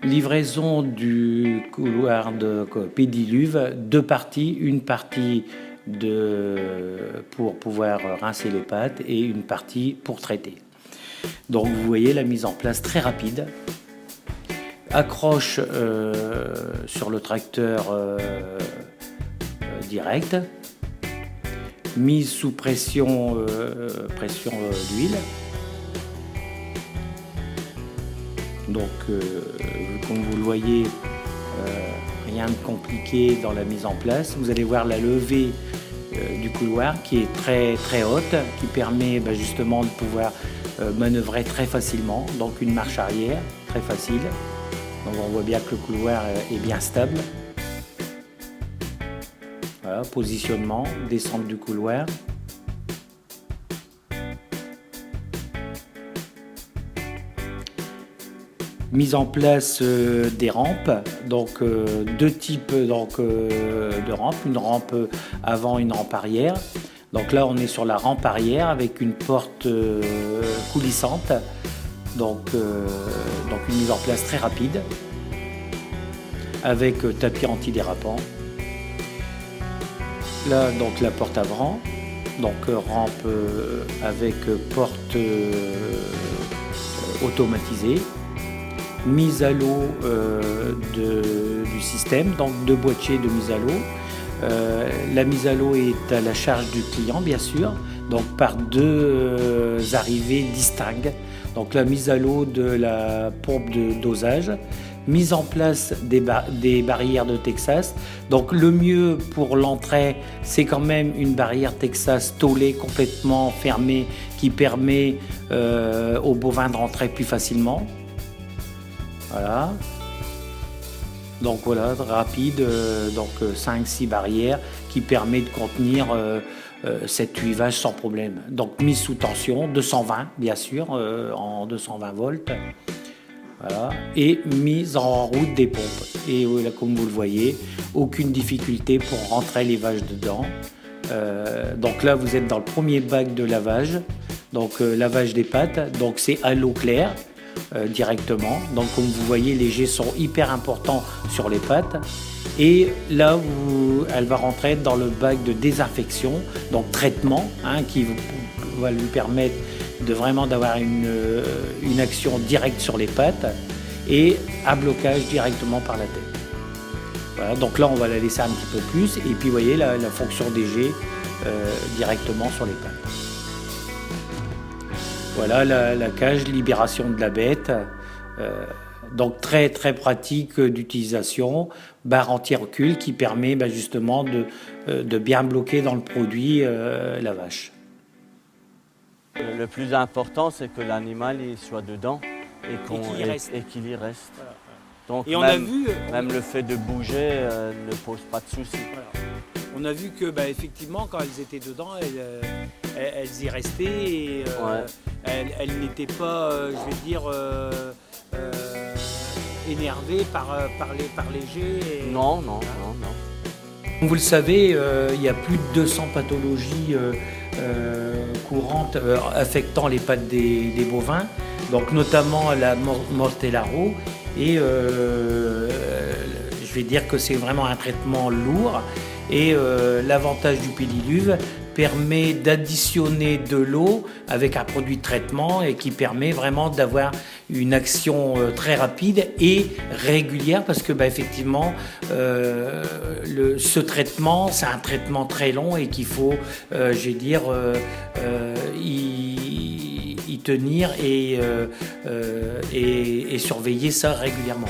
Livraison du couloir de pédiluve, deux parties, une partie pour pouvoir rincer les pâtes et une partie pour traiter. Donc vous voyez la mise en place très rapide. Accroche sur le tracteur direct. Mise sous pression d'huile. Donc, comme vous le voyez, rien de compliqué dans la mise en place. Vous allez voir la levée du couloir qui est très très haute, qui permet justement de pouvoir manœuvrer très facilement. Donc une marche arrière très facile. Donc on voit bien que le couloir est bien stable. Voilà, positionnement, descente du couloir. Mise en place des rampes, donc deux types de rampes, une rampe avant, une rampe arrière. Donc là on est sur la rampe arrière avec une porte coulissante, donc une mise en place très rapide avec tapis antidérapant. Là donc la porte avant, donc rampe avec porte automatisée. Mise à l'eau du système, donc deux boîtiers de mise à l'eau. La mise à l'eau est à la charge du client, bien sûr, donc par deux arrivées distinctes. Donc la mise à l'eau de la pompe de dosage, mise en place des barrières de Texas. Donc le mieux pour l'entrée, c'est quand même une barrière Texas tôlée, complètement fermée, qui permet aux bovins de rentrer plus facilement. Voilà. Donc voilà, rapide, donc 5-6 barrières qui permet de contenir 7-8 vaches sans problème. Donc mise sous tension, 220 bien sûr, en 220 volts. Voilà. Et mise en route des pompes. Et là, comme vous le voyez, aucune difficulté pour rentrer les vaches dedans. Donc là, vous êtes dans le premier bac de lavage. Donc lavage des pâtes, donc c'est à l'eau claire. Directement. Donc comme vous voyez, les jets sont hyper importants sur les pâtes. Et là, elle va rentrer dans le bac de désinfection, donc traitement, qui va lui permettre d'avoir une action directe sur les pâtes et à blocage directement par la tête. Voilà, donc là, on va la laisser un petit peu plus. Et puis, vous voyez la fonction des jets directement sur les pâtes. Voilà la cage, libération de la bête, donc très très pratique d'utilisation, barre anti-recul qui permet justement de bien bloquer dans le produit la vache. Le plus important, c'est que l'animal il soit dedans et qu'il y reste. Voilà. Donc et même le fait de bouger ne pose pas de soucis. Voilà. On a vu que effectivement, quand elles étaient dedans, elles y restaient et elles n'étaient pas, énervées par les jets. Non. Comme vous le savez, il y a plus de 200 pathologies courantes affectant les pattes des bovins, donc notamment la Mortellaro. Et je vais dire que c'est vraiment un traitement lourd. Et l'avantage du pédiluve permet d'additionner de l'eau avec un produit de traitement et qui permet vraiment d'avoir une action très rapide et régulière parce que effectivement ce traitement c'est un traitement très long et qu'il faut y tenir et surveiller ça régulièrement.